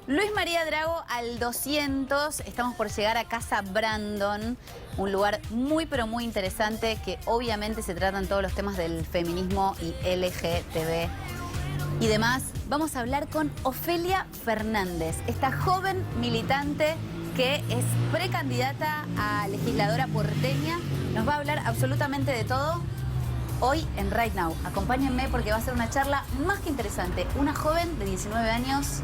Luis María Drago al 200, estamos por llegar a Casa Brandon, un lugar muy pero muy interesante que obviamente se tratan todos los temas del feminismo y LGTB y demás. Vamos a hablar con Ofelia Fernández, esta joven militante que es precandidata a legisladora porteña. Nos va a hablar absolutamente de todo hoy en Right Now. Acompáñenme porque va a ser una charla más que interesante. Una joven de 19 años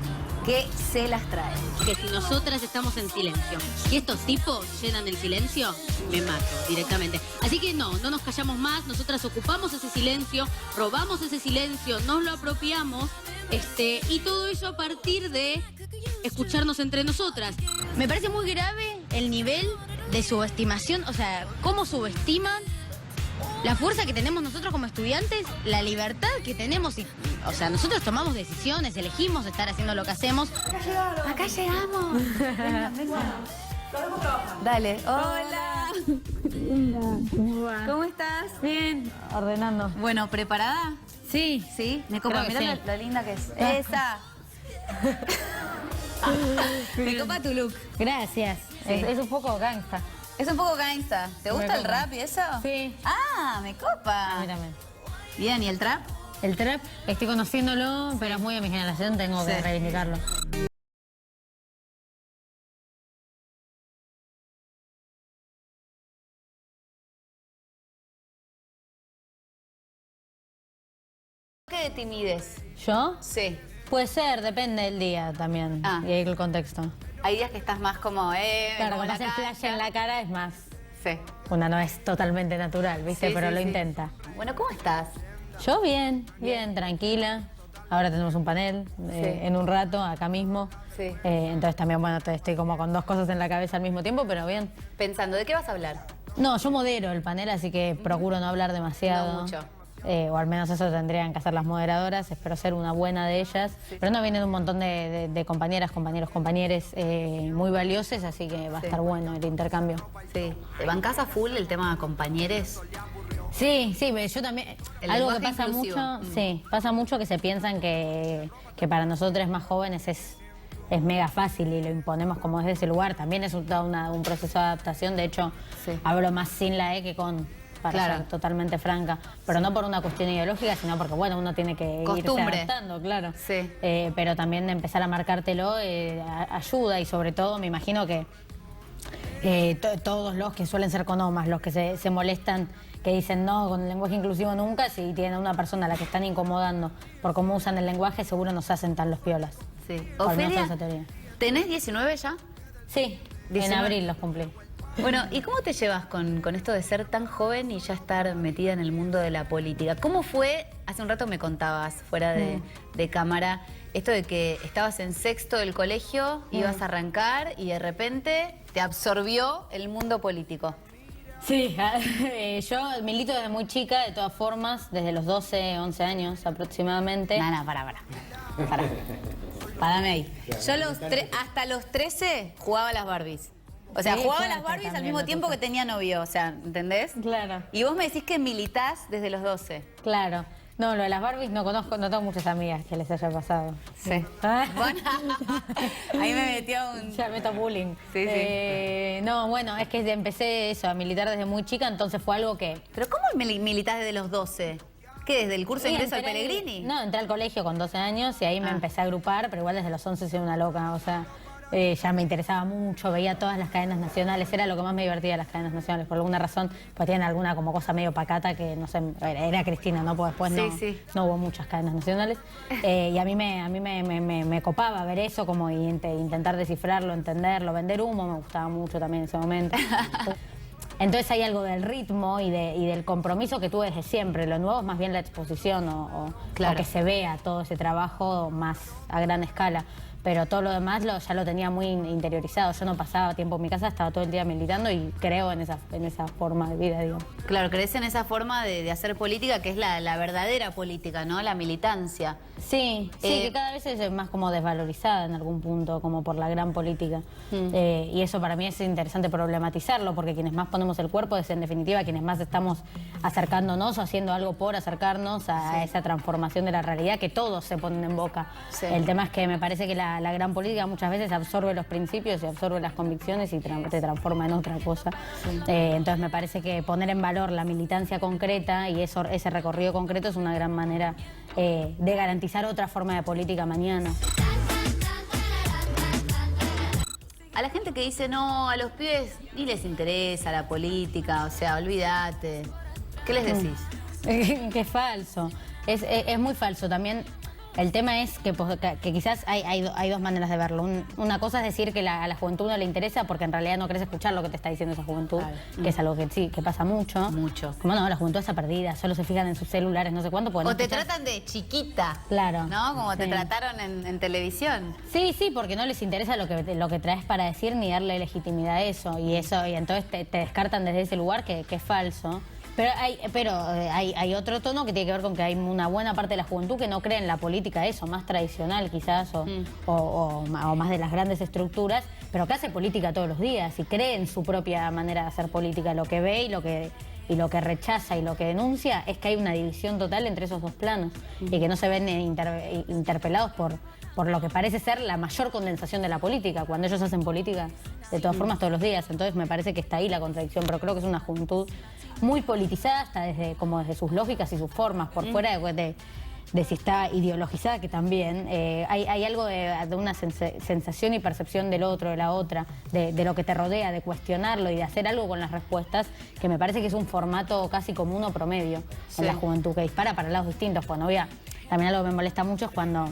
que se las trae. Que si nosotras estamos en silencio y estos tipos llenan el silencio, me mato directamente. Así que no nos callamos más, nosotras ocupamos ese silencio, robamos ese silencio, nos lo apropiamos, y todo ello a partir de escucharnos entre nosotras. Me parece muy grave el nivel de subestimación, o sea, cómo subestiman la fuerza que tenemos nosotros como estudiantes, la libertad que tenemos. O sea, nosotros tomamos decisiones, elegimos estar haciendo lo que hacemos. Acá llegamos. Venga. Dale. Hola. ¿Cómo estás? Bien. Ordenando. Bueno, ¿preparada? Sí. Sí. Me copa, Creo que mirá sí. lo linda que es. Esa. Me copa tu look. Gracias. Sí. Es un poco gangsta. Es un poco gangsta. ¿Te gusta el copa. rap y eso? Sí. Ah, me copa. A mí también. Bien, ¿y el trap? El trap, estoy conociéndolo, pero es muy de mi generación, tengo que Sí. reivindicarlo. ¿Qué de timidez? ¿Yo? Sí. Puede ser, depende del día también Ah. y el contexto. Hay días que estás más como, Claro, como cuando la hace flash cancha. en la cara es más... Sí. Una no es totalmente natural, ¿viste? Sí, pero sí, lo sí. intenta. Bueno, ¿cómo estás? Yo bien, tranquila. Ahora tenemos un panel en un rato, acá mismo. Sí. Entonces también, bueno, estoy como con dos cosas en la cabeza al mismo tiempo, pero bien. Pensando, ¿de qué vas a hablar? No, yo modero el panel, así que procuro no hablar demasiado. No mucho. O al menos eso tendrían que hacer las moderadoras. Espero ser una buena de ellas. Pero no, vienen un montón de compañeras, compañeros, compañeres muy valiosos, así que va a Sí. estar bueno el intercambio. Sí. ¿Te bancás a full el tema de compañeros? Sí, yo también. El Algo que lenguaje pasa inclusivo. mucho, sí, pasa mucho que se piensan que para nosotros más jóvenes es mega fácil y lo imponemos como desde ese lugar. También es todo un proceso de adaptación. De hecho, Sí. hablo más sin la E que con, para Claro. ser totalmente franca. Pero no por una cuestión ideológica, sino porque, bueno, uno tiene que irse Costumbre. adaptando, claro. Sí. Pero también de empezar a marcártelo ayuda y sobre todo me imagino que todos los que suelen ser conomas, los que se molestan, que dicen no, con el lenguaje inclusivo nunca, si tienen a una persona a la que están incomodando por cómo usan el lenguaje, seguro nos hacen tan los piolas. Sí. Por lo menos Ofelia, esa teoría. ¿tenés 19 ya? Sí, 19. en abril los cumplí. Bueno, ¿y cómo te llevas con esto de ser tan joven y ya estar metida en el mundo de la política? ¿Cómo fue? Hace un rato me contabas, fuera de cámara, esto de que estabas en sexto del colegio, ibas a arrancar y de repente te absorbió el mundo político. Sí, yo milito desde muy chica, de todas formas, desde los 12, 11 años aproximadamente. No, pará. Parame ahí. Yo hasta los 13 jugaba a las Barbies. O sea, Sí, jugaba a fuerte las Barbies al también mismo la tiempo cosa. que tenía novio, o sea, ¿entendés? Claro. Y vos me decís que militás desde los 12. Claro. No, lo de las Barbies no conozco, no tengo muchas amigas que les haya pasado. Sí. Ah. Bueno, ahí me metió un... Ya meto bullying. Sí. No, bueno, es que empecé eso, a militar desde muy chica, entonces fue algo que... ¿Pero cómo militás desde los 12? ¿Qué, desde el curso de Sí, ingreso al entré- Pellegrini? No, entré al colegio con 12 años y ahí me empecé a agrupar, pero igual desde los 11 soy una loca, o sea, ya me interesaba mucho, veía todas las cadenas nacionales, era lo que más me divertía de las cadenas nacionales, por alguna razón, pues tienen alguna como cosa medio pacata que, no sé, era Cristina, ¿no? Porque después Sí. no hubo muchas cadenas nacionales, y a mí me copaba ver eso, como intentar descifrarlo, entenderlo, vender humo, me gustaba mucho también en ese momento. Entonces hay algo del ritmo y del compromiso que tuve desde siempre. Lo nuevo es más bien la exposición o que se vea todo ese trabajo más a gran escala. Pero todo lo demás ya lo tenía muy interiorizado. Yo no pasaba tiempo en mi casa, estaba todo el día militando y creo en esa forma de vida, digamos. Claro, crees en esa forma de hacer política que es la verdadera política, ¿no? La militancia. Sí, que cada vez es más como desvalorizada en algún punto, como por la gran política. Y eso para mí es interesante problematizarlo, porque quienes más ponemos el cuerpo es en definitiva quienes más estamos acercándonos o haciendo algo por acercarnos a esa transformación de la realidad que todos se ponen en boca. Sí. El tema es que me parece que la la gran política muchas veces absorbe los principios y absorbe las convicciones y te transforma en otra cosa. Sí. Entonces me parece que poner en valor la militancia concreta y ese recorrido concreto es una gran manera de garantizar otra forma de política mañana. A la gente que dice, no, a los pibes ni les interesa la política, o sea, olvídate. ¿Qué les decís? Que es falso. Es muy falso. También el tema es que quizás hay dos maneras de verlo. Una cosa es decir que a la juventud no le interesa porque en realidad no querés escuchar lo que te está diciendo esa juventud, claro. Que es algo que sí, que pasa mucho. Mucho. Como no, la juventud está perdida, solo se fijan en sus celulares, no sé cuánto. O te tratan de chiquita. Claro. ¿No? Como te trataron en televisión. Sí, porque no les interesa lo que traes para decir ni darle legitimidad a eso. Y entonces te descartan desde ese lugar que es falso. Pero hay otro tono que tiene que ver con que hay una buena parte de la juventud que no cree en la política, eso, más tradicional quizás, o más de las grandes estructuras, pero que hace política todos los días y cree en su propia manera de hacer política. Lo que ve y lo que rechaza y lo que denuncia es que hay una división total entre esos dos planos y que no se ven interpelados por lo que parece ser la mayor condensación de la política, cuando ellos hacen política de todas formas todos los días. Entonces me parece que está ahí la contradicción, pero creo que es una juventud muy politizada hasta desde sus lógicas y sus formas, por fuera de si está ideologizada, que también hay algo de una sensación y percepción del otro, de la otra, de lo que te rodea, de cuestionarlo y de hacer algo con las respuestas, que me parece que es un formato casi común o promedio en la juventud, que dispara para lados distintos. También algo que me molesta mucho es cuando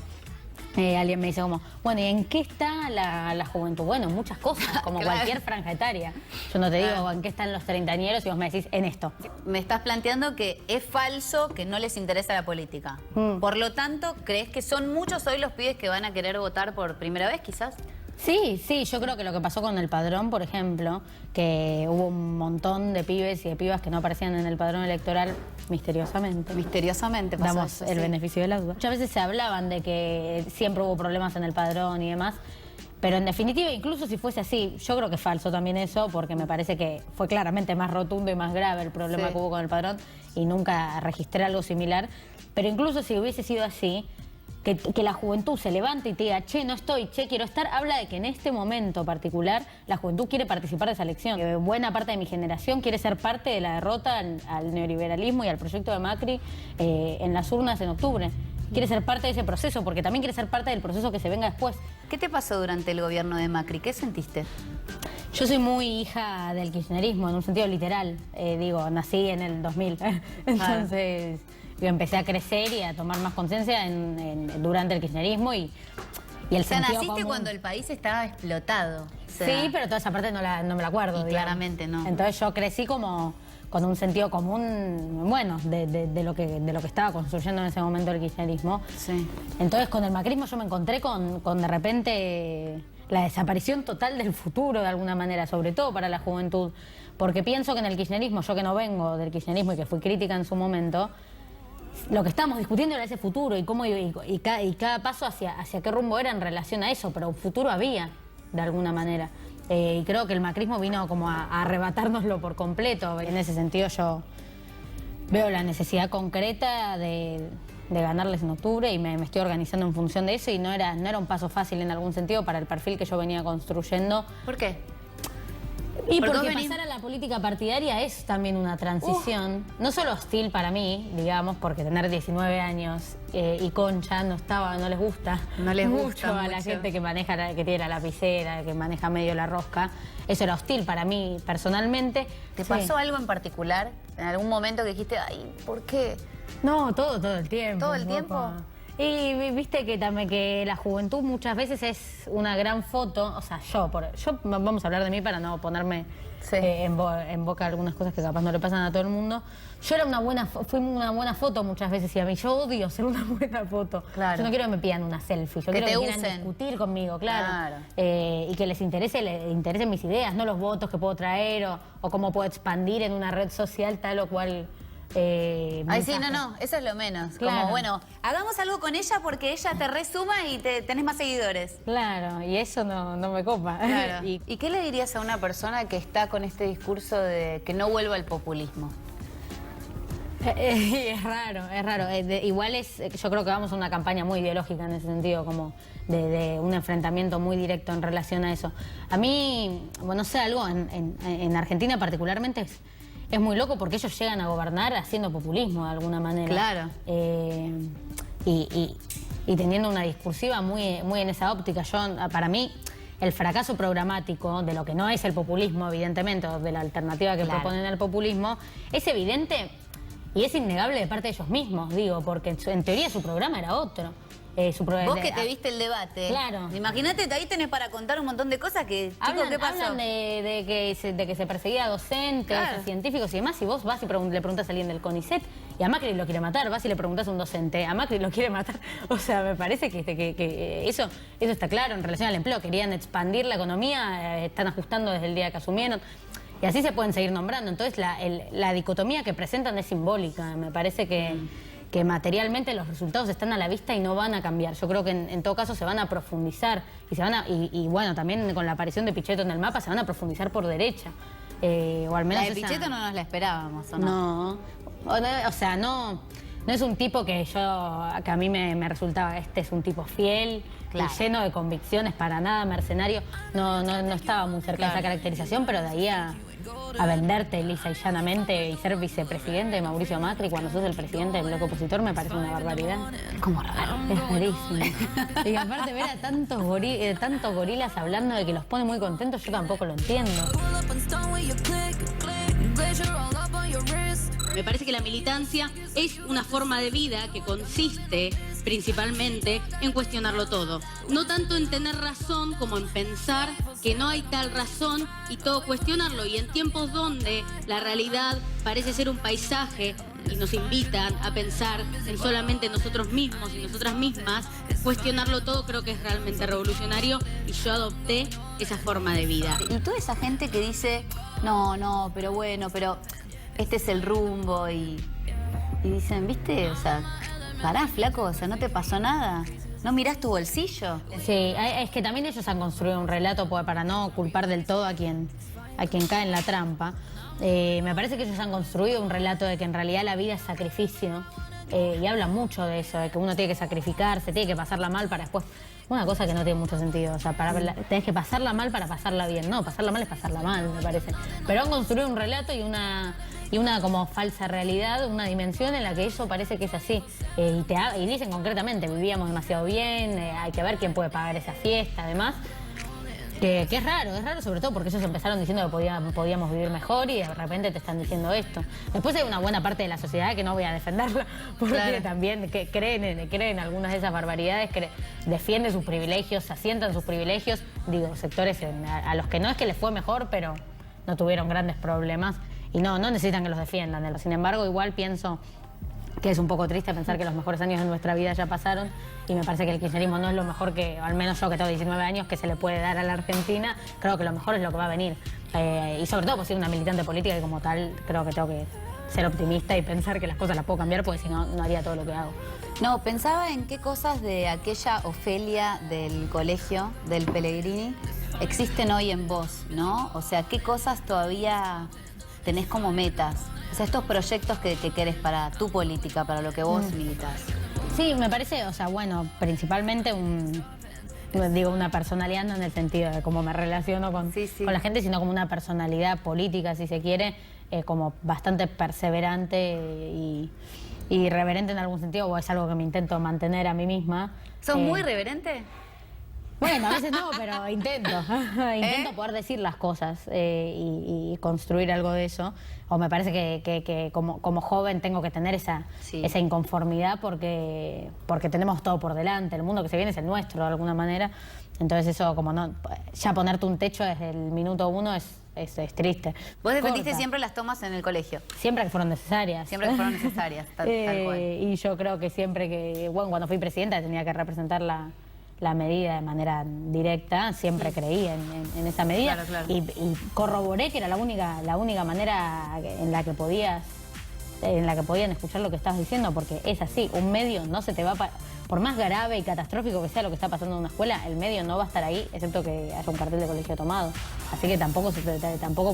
alguien me dice como, bueno, ¿y en qué está la juventud? Bueno, muchas cosas, como claro. Cualquier franja etaria. Yo no te digo en qué están los treintañeros y vos me decís en esto. Me estás planteando que es falso que no les interesa la política. Por lo tanto, ¿crees que son muchos hoy los pibes que van a querer votar por primera vez, quizás? Sí, yo creo que lo que pasó con el padrón, por ejemplo, que hubo un montón de pibes y de pibas que no aparecían en el padrón electoral misteriosamente. Misteriosamente pasó damos eso, el beneficio de la duda. Muchas veces se hablaban de que siempre hubo problemas en el padrón y demás, pero en definitiva, incluso si fuese así, yo creo que es falso también eso, porque me parece que fue claramente más rotundo y más grave el problema que hubo con el padrón y nunca registré algo similar. Pero incluso si hubiese sido así, que la juventud se levante y te diga, che, no estoy, che, quiero estar, habla de que en este momento particular la juventud quiere participar de esa elección. Que buena parte de mi generación quiere ser parte de la derrota al neoliberalismo y al proyecto de Macri en las urnas en octubre. Quiere ser parte de ese proceso, porque también quiere ser parte del proceso que se venga después. ¿Qué te pasó durante el gobierno de Macri? ¿Qué sentiste? Yo soy muy hija del kirchnerismo, en un sentido literal. Nací en el 2000. Entonces yo empecé a crecer y a tomar más conciencia durante el kirchnerismo y el sentido naciste común. Cuando el país estaba explotado. Sí, pero toda esa parte no me la acuerdo. Claramente no. Entonces yo crecí como con un sentido común, bueno, de lo que estaba construyendo en ese momento el kirchnerismo. Sí. Entonces con el macrismo yo me encontré con de repente la desaparición total del futuro de alguna manera, sobre todo para la juventud. Porque pienso que en el kirchnerismo, yo que no vengo del kirchnerismo y que fui crítica en su momento, lo que estábamos discutiendo era ese futuro y cada paso hacia qué rumbo era en relación a eso, pero un futuro había, de alguna manera. Y creo que el macrismo vino como a arrebatárnoslo por completo. En ese sentido yo veo la necesidad concreta de ganarles en octubre y me estoy organizando en función de eso y no era un paso fácil en algún sentido para el perfil que yo venía construyendo. ¿Por qué? Y porque pasar a la política partidaria es también una transición, no solo hostil para mí, digamos, porque tener 19 años y concha no les gusta mucho a la gente que tiene la lapicera, que maneja medio la rosca. Eso era hostil para mí personalmente. ¿Te pasó algo en particular? ¿En algún momento que dijiste, ay, ¿por qué? No, todo el tiempo. ¿Todo el tiempo? Y viste que también que la juventud muchas veces es una gran foto, o sea, yo vamos a hablar de mí para no ponerme en boca algunas cosas que capaz no le pasan a todo el mundo. Yo fui una buena foto muchas veces y a mí yo odio ser una buena foto. Claro. Yo no quiero que me pidan una selfie, yo quiero que quieran discutir conmigo, claro. Y que les interesen mis ideas, no los votos que puedo traer o cómo puedo expandir en una red social tal o cual. Ay, sí, no, eso es lo menos. Claro. Como, bueno, hagamos algo con ella porque ella te resuma y tenés más seguidores. Claro, y eso no me copa. Claro. ¿Y qué le dirías a una persona que está con este discurso de que no vuelva al populismo? Es raro, es raro. Igual yo creo que vamos a una campaña muy ideológica en ese sentido, como de un enfrentamiento muy directo en relación a eso. A mí, bueno, no sé, algo en Argentina particularmente es muy loco porque ellos llegan a gobernar haciendo populismo de alguna manera. Claro. Y teniendo una discursiva muy en esa óptica. Para mí, el fracaso programático de lo que no es el populismo, evidentemente, o de la alternativa que proponen al populismo, es evidente y es innegable de parte de ellos mismos, digo, porque en teoría su programa era otro. Vos que te viste el debate. Claro. Imagínate, ahí tenés para contar un montón de cosas que, chicos, ¿qué pasó? Hablan de que se perseguía a docentes, a científicos y demás, y vos vas y le preguntas a alguien del CONICET, y a Macri lo quiere matar, vas y le preguntás a un docente, a Macri lo quiere matar. O sea, me parece que eso está claro en relación al empleo. Querían expandir la economía, están ajustando desde el día que asumieron. Y así se pueden seguir nombrando. Entonces, la dicotomía que presentan es simbólica. Me parece que materialmente los resultados están a la vista y no van a cambiar. Yo creo que en todo caso se van a profundizar y bueno, también con la aparición de Pichetto en el mapa se van a profundizar por derecha. O al menos la de Pichetto no nos la esperábamos, ¿o no? No. O sea, no es un tipo que a mí me resultaba, este es un tipo fiel, claro, y lleno de convicciones, para nada mercenario. No estaba muy cerca de esa caracterización, pero de ahí a venderte lisa y llanamente y ser vicepresidente de Mauricio Macri cuando sos el presidente del bloque opositor me parece una barbaridad. Como raro. Es rarísimo. Y aparte ver a tantos gorilas hablando de que los pone muy contentos, yo tampoco lo entiendo. Me parece que la militancia es una forma de vida que consiste principalmente en cuestionarlo todo. No tanto en tener razón como en pensar que no hay tal razón y todo cuestionarlo. Y en tiempos donde la realidad parece ser un paisaje y nos invitan a pensar en solamente nosotros mismos y nosotras mismas, cuestionarlo todo creo que es realmente revolucionario y yo adopté esa forma de vida. Y toda esa gente que dice, no, pero bueno, pero este es el rumbo y dicen, ¿viste? O sea, pará, flaco, o sea, no te pasó nada. ¿No mirás tu bolsillo? Sí, es que también ellos han construido un relato para no culpar del todo a quien cae en la trampa. Me parece que ellos han construido un relato de que en realidad la vida es sacrificio. Y hablan mucho de eso, de que uno tiene que sacrificarse, tiene que pasarla mal para después... Una cosa que no tiene mucho sentido, o sea, tenés que pasarla mal para pasarla bien. No, pasarla mal es pasarla mal, me parece. Pero han construido un relato y una como falsa realidad, una dimensión en la que eso parece que es así. Y dicen concretamente, vivíamos demasiado bien, hay que ver quién puede pagar esa fiesta, además. Que es raro sobre todo porque ellos empezaron diciendo que podíamos vivir mejor y de repente te están diciendo esto. Después hay una buena parte de la sociedad que no voy a defenderla porque también creen en algunas de esas barbaridades, defienden sus privilegios, asientan sus privilegios, digo, sectores a los que no es que les fue mejor, pero no tuvieron grandes problemas y no necesitan que los defiendan. Sin embargo, igual pienso que es un poco triste pensar que los mejores años de nuestra vida ya pasaron y me parece que el kirchnerismo no es lo mejor que, al menos yo que tengo 19 años, que se le puede dar a la Argentina. Creo que lo mejor es lo que va a venir. Y sobre todo por ser una militante política y como tal creo que tengo que ser optimista y pensar que las cosas las puedo cambiar porque si no, no haría todo lo que hago. No, pensaba en qué cosas de aquella Ofelia del colegio, del Pellegrini, existen hoy en vos, ¿no? O sea, qué cosas todavía tenés como metas. O sea, estos proyectos que querés para tu política, para lo que vos militás. Sí, me parece, o sea, bueno, principalmente una personalidad, no en el sentido de cómo me relaciono con la gente, sino como una personalidad política, si se quiere, como bastante perseverante y irreverente en algún sentido, o es algo que me intento mantener a mí misma. ¿Sos muy irreverente? Bueno, a veces no, pero intento. Intento poder decir las cosas y construir algo de eso. O me parece que como joven tengo que tener esa inconformidad porque tenemos todo por delante. El mundo que se viene es el nuestro, de alguna manera. Entonces eso, ya ponerte un techo desde el minuto uno es triste. Vos defendiste siempre las tomas en el colegio. Siempre que fueron necesarias. Siempre que fueron necesarias, tal cual. Y yo creo que siempre que, cuando fui presidenta tenía que representar la medida de manera directa, siempre creí en esa medida. Claro. Y corroboré que era la única manera en la que podían escuchar lo que estabas diciendo, porque es así, un medio no se te va por más grave y catastrófico que sea lo que está pasando en una escuela, el medio no va a estar ahí, excepto que haya un cartel de colegio tomado. Así que tampoco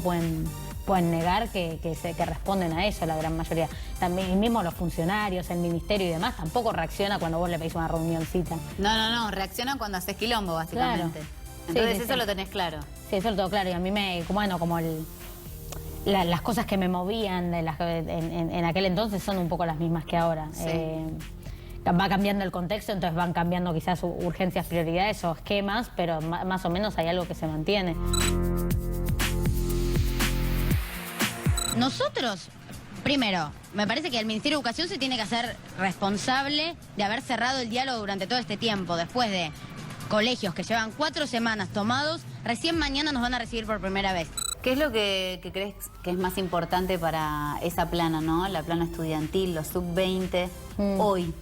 pueden pueden negar que responden a eso la gran mayoría. También y mismo los funcionarios, el ministerio y demás tampoco reacciona cuando vos le pedís una reunioncita. No, reaccionan cuando haces quilombo, básicamente. Claro. Entonces Sí, eso sí. lo tenés claro. Sí, eso lo tengo claro. Y a mí las cosas que me movían en aquel entonces son un poco las mismas que ahora. Sí. Va cambiando el contexto, entonces van cambiando quizás urgencias, prioridades o esquemas, pero más o menos hay algo que se mantiene. Nosotros, primero, me parece que el Ministerio de Educación se tiene que hacer responsable de haber cerrado el diálogo durante todo este tiempo, después de colegios que llevan 4 semanas tomados, recién mañana nos van a recibir por primera vez. ¿Qué es lo que crees que es más importante para esa plana, ¿no? La plana estudiantil, los sub-20, hoy?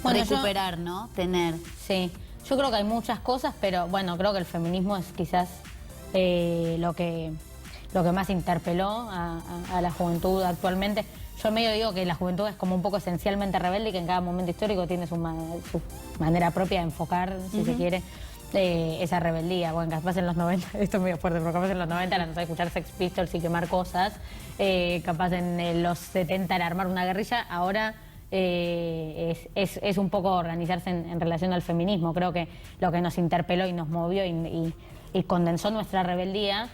Bueno, recuperar, ¿no? Tener. Sí, yo creo que hay muchas cosas, pero bueno, creo que el feminismo es quizás lo que más interpeló a la juventud actualmente. Yo medio digo que la juventud es como un poco esencialmente rebelde y que en cada momento histórico tiene su manera propia de enfocar, si se quiere, esa rebeldía. Bueno, capaz en los 90, esto es medio fuerte, pero capaz en los 90 era no sé, escuchar Sex Pistols y quemar cosas. Capaz en los 70 era armar una guerrilla. Ahora es un poco organizarse en relación al feminismo. Creo que lo que nos interpeló y nos movió y condensó nuestra rebeldía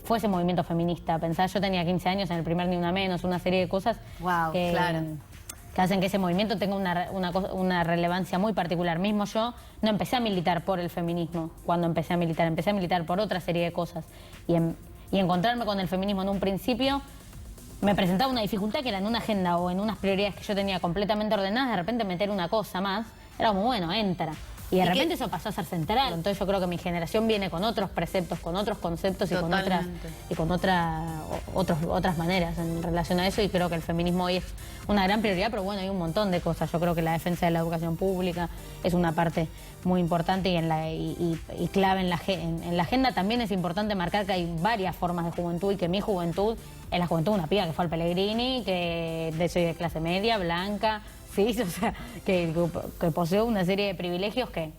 fue ese movimiento feminista. Pensá, yo tenía 15 años en el primer Ni Una Menos, una serie de cosas Wow, claro. que hacen que ese movimiento tenga una relevancia muy particular. Mismo yo no empecé a militar por el feminismo cuando empecé a militar por otra serie de cosas. Y encontrarme con el feminismo en un principio me presentaba una dificultad que era en una agenda o en unas prioridades que yo tenía completamente ordenadas, de repente meter una cosa más, era como, bueno, entra. Y de repente eso pasó a ser central. Entonces yo creo que mi generación viene con otros preceptos, con otros conceptos y con otras maneras en relación a eso. Y creo que el feminismo hoy es una gran prioridad, pero bueno, hay un montón de cosas. Yo creo que la defensa de la educación pública es una parte muy importante y clave en la agenda. También es importante marcar que hay varias formas de juventud y que mi juventud es la juventud de una piba que fue al Pellegrini, que soy de clase media, blanca. Sí, o sea, que poseo una serie de privilegios que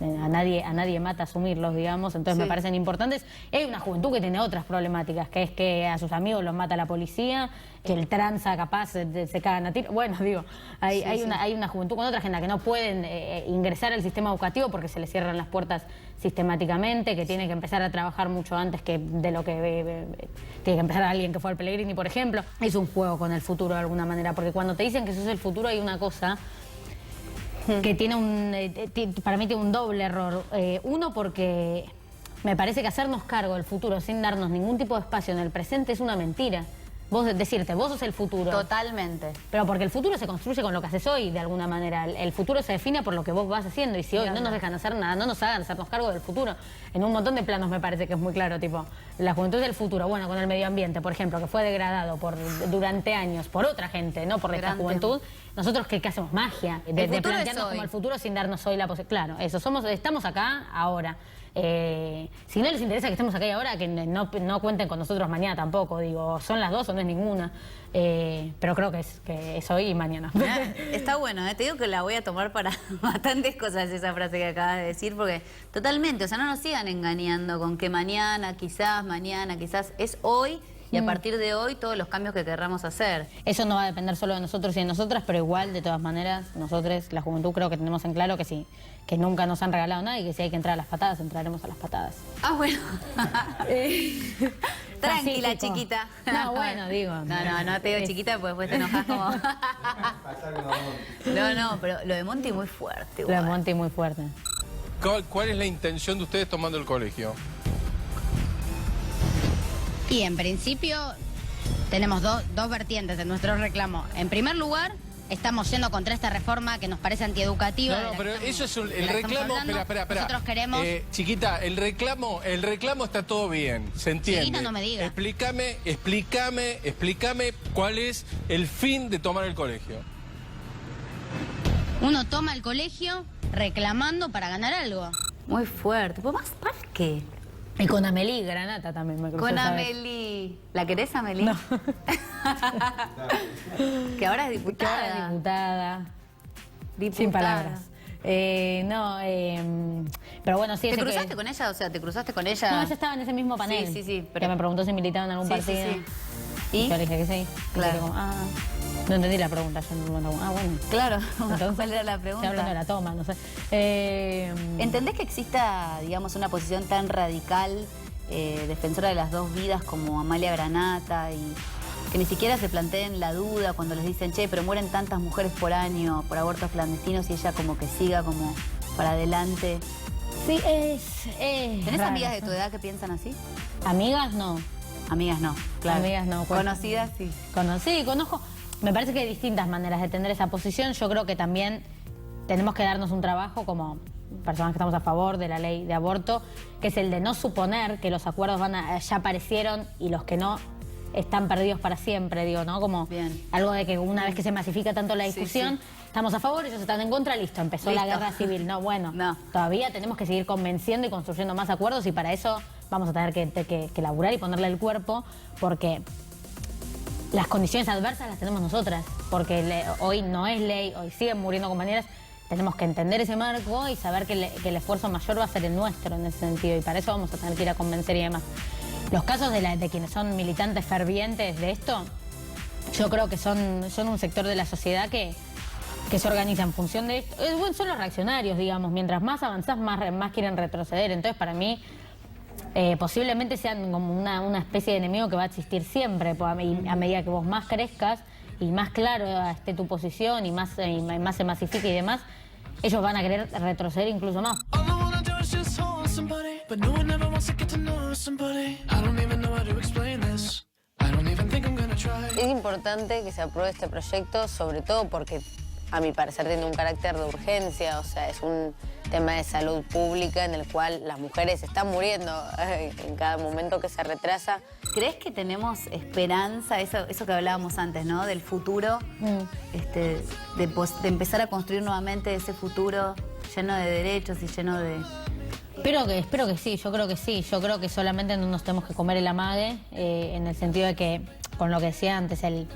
a nadie mata asumirlos, digamos, entonces me parecen importantes. Hay una juventud que tiene otras problemáticas, que es que a sus amigos los mata la policía, que el tranza capaz se cagan a tiro. Bueno, digo, hay una juventud con otra agenda que no pueden ingresar al sistema educativo porque se les cierran las puertas sistemáticamente, que tiene que empezar a trabajar mucho antes que de lo que tiene que empezar alguien que fue al Pellegrini, por ejemplo. Es un juego con el futuro de alguna manera, porque cuando te dicen que sos el futuro hay una cosa que para mí tiene un doble error. Uno, porque me parece que hacernos cargo del futuro sin darnos ningún tipo de espacio en el presente es una mentira. Vos decirte, vos sos el futuro. Totalmente. Pero porque el futuro se construye con lo que haces hoy, de alguna manera. El futuro se define por lo que vos vas haciendo. Y si hoy no nos dejan hacer nada, no nos hagan hacernos cargo del futuro. En un montón de planos me parece que es muy claro, tipo, la juventud del futuro, bueno, con el medio ambiente, por ejemplo, que fue degradado durante años por otra gente, no por esta juventud. Nosotros que hacemos magia, de plantearnos como el futuro sin darnos hoy la posibilidad. Claro, eso, estamos acá ahora. Si no les interesa que estemos acá y ahora, que no cuenten con nosotros mañana tampoco, digo, son las dos o no es ninguna, pero creo que es hoy y mañana. Está bueno, te digo que la voy a tomar para bastantes cosas esa frase que acabas de decir, porque totalmente, o sea, no nos sigan engañando con que mañana quizás, es hoy. Y a partir de hoy, todos los cambios que querramos hacer. Eso no va a depender solo de nosotros y de nosotras, pero igual, de todas maneras, nosotros, la juventud, creo que tenemos en claro que sí, que nunca nos han regalado nada y que si hay que entrar a las patadas, entraremos a las patadas. Ah, bueno. Tranquila, Pacífico. chiquita. No, bueno, digo. No te digo chiquita porque después te enojas como... No, pero lo de Monty muy fuerte. Lo de Monty muy fuerte. ¿Cuál es la intención de ustedes tomando el colegio? Y en principio tenemos dos vertientes de nuestro reclamo. En primer lugar, estamos yendo contra esta reforma que nos parece antieducativa. No, pero eso es el reclamo. Espera. Nosotros queremos... chiquita, el reclamo está todo bien, se entiende. Chiquita, no me diga. Explícame cuál es el fin de tomar el colegio. Uno toma el colegio reclamando para ganar algo. Muy fuerte. ¿Pues más para qué? Y con Amelie Granata también me cruzó. Con esa vez. Amelie. ¿La querés, Amelie? No. Que ahora es diputada. Diputada. Sin palabras. Pero bueno, sí. ¿Te cruzaste con ella? O sea, ¿te cruzaste con ella? No, ella estaba en ese mismo panel. Sí. Que me preguntó si militaba en algún partido. Sí. ¿Y? Yo le dije que sí. Claro. Como, no entendí la pregunta. Yo no, bueno. Claro. Entonces, ¿Cuál era la pregunta? Estoy hablando de la toma, no sé. ¿Entendés que exista, digamos, una posición tan radical, defensora de las dos vidas como Amalia Granata y que ni siquiera se planteen la duda cuando les dicen, che, pero mueren tantas mujeres por año por abortos clandestinos y ella como que siga como para adelante? Sí, es ¿Tenés raro. amigas de tu edad que piensan así? Amigas no. Amigas no, claro. Amigas no. Pues, ¿Conocidas? Sí. Conozco. Me parece que hay distintas maneras de tener esa posición. Yo creo que también tenemos que darnos un trabajo como personas que estamos a favor de la ley de aborto, que es el de no suponer que los acuerdos ya aparecieron y los que no están perdidos para siempre, digo, ¿no? Como Bien. algo de que una vez que se masifica tanto la discusión, estamos a favor, ellos están en contra, listo, empezó la guerra civil. No, bueno, todavía tenemos que seguir convenciendo y construyendo más acuerdos y para eso vamos a tener que laburar y ponerle el cuerpo, porque las condiciones adversas las tenemos nosotras, porque hoy no es ley, hoy siguen muriendo compañeras. Tenemos que entender ese marco y saber que el esfuerzo mayor va a ser el nuestro en ese sentido y para eso vamos a tener que ir a convencer y demás. Los casos de quienes son militantes fervientes de esto, yo creo que son un sector de la sociedad que se organiza en función de esto. Bueno, son los reaccionarios, digamos. Mientras más avanzás, más quieren retroceder. Entonces, para mí, posiblemente sean como una especie de enemigo que va a existir siempre. A medida que vos más crezcas y más claro esté tu posición y más se masifique y demás, ellos van a querer retroceder incluso más. Es importante que se apruebe este proyecto, sobre todo porque, a mi parecer, tiene un carácter de urgencia, o sea, es un tema de salud pública en el cual las mujeres están muriendo en cada momento que se retrasa. ¿Crees que tenemos esperanza, eso que hablábamos antes, ¿no? Del futuro, de empezar a construir nuevamente ese futuro lleno de derechos y lleno de... Espero que sí, yo creo que sí. Yo creo que solamente no nos tenemos que comer el amague, en el sentido de que, con lo que decía antes, el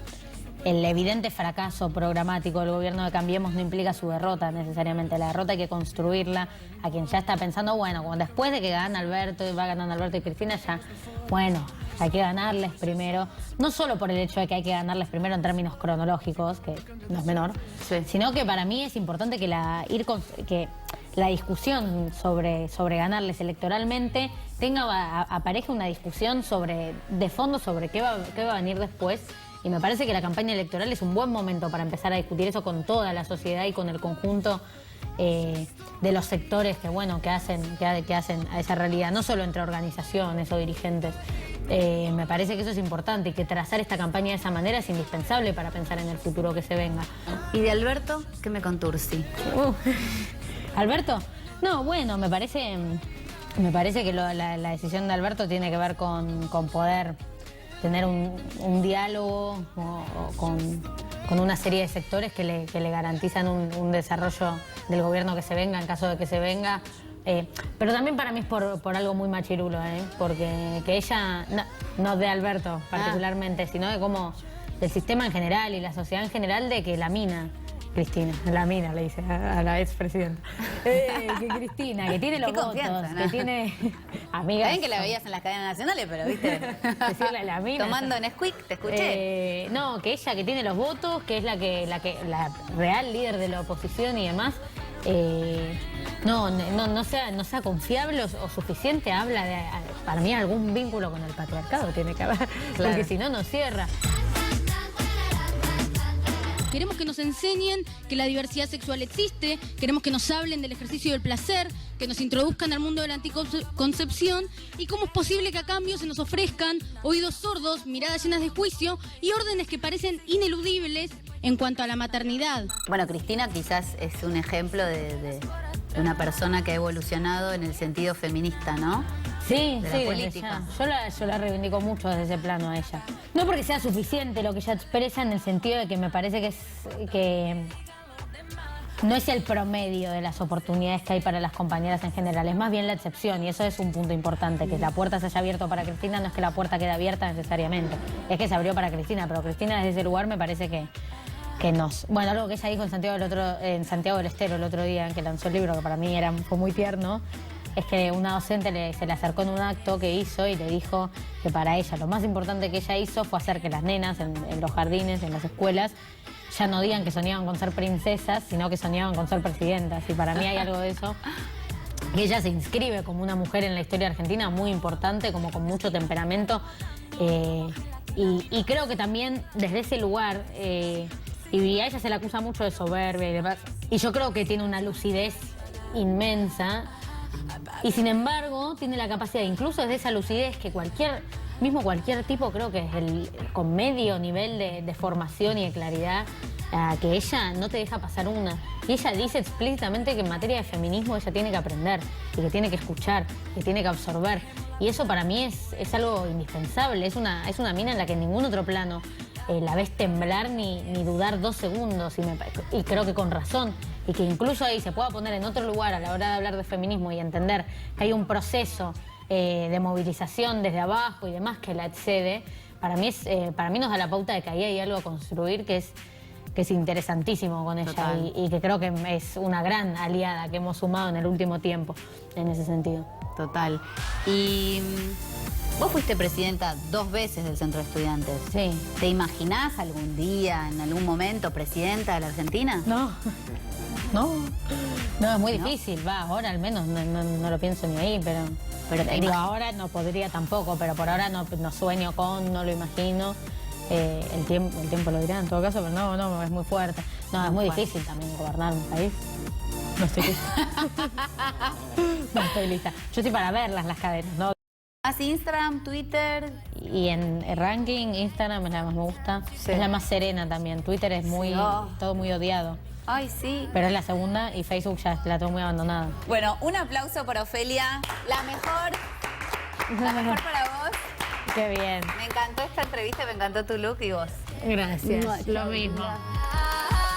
evidente fracaso programático del gobierno de Cambiemos no implica su derrota necesariamente. La derrota hay que construirla. A quien ya está pensando, bueno, después de que gana Alberto y va ganando Alberto y Cristina, ya, bueno, hay que ganarles primero. No solo por el hecho de que hay que ganarles primero en términos cronológicos, que no es menor, sino que para mí es importante que la discusión sobre ganarles electoralmente aparezca una discusión de fondo sobre qué va a venir después. Y me parece que la campaña electoral es un buen momento para empezar a discutir eso con toda la sociedad y con el conjunto de los sectores que hacen a esa realidad, no solo entre organizaciones o dirigentes. Me parece que eso es importante y que trazar esta campaña de esa manera es indispensable para pensar en el futuro que se venga. ¿Y de Alberto? ¿Qué me contursi? ¿Alberto? No, bueno, me parece que la decisión de Alberto tiene que ver con poder tener un diálogo con una serie de sectores que le garantizan un desarrollo del gobierno que se venga, en caso de que se venga. Pero también para mí es por algo muy machirulo, porque que ella, no de Alberto particularmente, sino de cómo del sistema en general y la sociedad en general, de que la mina, Cristina, la mina le dice a la expresidenta, que Cristina, que tiene los votos, ¿no? que tiene amigas. Está bien que la veías en las cadenas nacionales, pero viste, decirle a la mina, tomando Nesquik, te escuché. No, que ella que tiene los votos, que es la real líder de la oposición y demás, no sea confiable o suficiente, habla de, para mí, algún vínculo con el patriarcado tiene que haber, porque si no, no cierra. Queremos que nos enseñen que la diversidad sexual existe, queremos que nos hablen del ejercicio del placer, que nos introduzcan al mundo de la anticoncepción y cómo es posible que a cambio se nos ofrezcan oídos sordos, miradas llenas de juicio y órdenes que parecen ineludibles en cuanto a la maternidad. Bueno, Cristina quizás es un ejemplo de una persona que ha evolucionado en el sentido feminista, ¿no? Sí, de la política. Yo la reivindico mucho desde ese plano a ella. No porque sea suficiente lo que ella expresa, en el sentido de que me parece que no es el promedio de las oportunidades que hay para las compañeras en general, es más bien la excepción, y eso es un punto importante, que la puerta se haya abierto para Cristina no es que la puerta quede abierta necesariamente, es que se abrió para Cristina, pero Cristina desde ese lugar me parece que Bueno, algo que ella dijo en Santiago del Estero el otro día, que lanzó el libro, que para mí fue muy tierno, es que una docente se le acercó en un acto que hizo y le dijo que para ella lo más importante que ella hizo fue hacer que las nenas en los jardines, en las escuelas, ya no digan que soñaban con ser princesas, sino que soñaban con ser presidentas. Y para mí hay algo de eso. Que ella se inscribe como una mujer en la historia argentina muy importante, como con mucho temperamento. Y creo que también desde ese lugar, y a ella se le acusa mucho de soberbia y demás, y yo creo que tiene una lucidez inmensa. Y sin embargo, tiene la capacidad, incluso desde esa lucidez, que cualquier tipo, creo que con medio nivel de formación y de claridad, que ella no te deja pasar una. Y ella dice explícitamente que en materia de feminismo ella tiene que aprender, y que tiene que escuchar, que tiene que absorber. Y eso para mí es algo indispensable, es una mina en la que en ningún otro plano la ves temblar ni dudar 2 segundos, y creo que con razón. Y que incluso ahí se pueda poner en otro lugar a la hora de hablar de feminismo y entender que hay un proceso de movilización desde abajo y demás que la excede, para mí nos da la pauta de que ahí hay algo a construir que es interesantísimo con ella y que creo que es una gran aliada que hemos sumado en el último tiempo en ese sentido. Total. Y vos fuiste presidenta 2 veces del Centro de Estudiantes. Sí. ¿Te imaginás algún día, en algún momento, presidenta de la Argentina? No, es muy difícil, ahora al menos no lo pienso ni ahí, pero digo, ahora no podría tampoco, pero por ahora no sueño no lo imagino. El tiempo lo dirá en todo caso, pero no, es muy fuerte. No, es muy difícil también gobernar un país. No estoy lista. No estoy lista. Yo estoy para verlas las cadenas, ¿no? ¿Más Instagram, Twitter? Y en el ranking, Instagram es la más me gusta. Sí. Es la más serena también. Twitter es todo muy odiado. Ay, sí. Pero es la segunda y Facebook ya la tengo muy abandonada. Bueno, un aplauso para Ofelia. La mejor para vos. Qué bien. Me encantó esta entrevista, me encantó tu look y vos. Gracias. Lo mismo.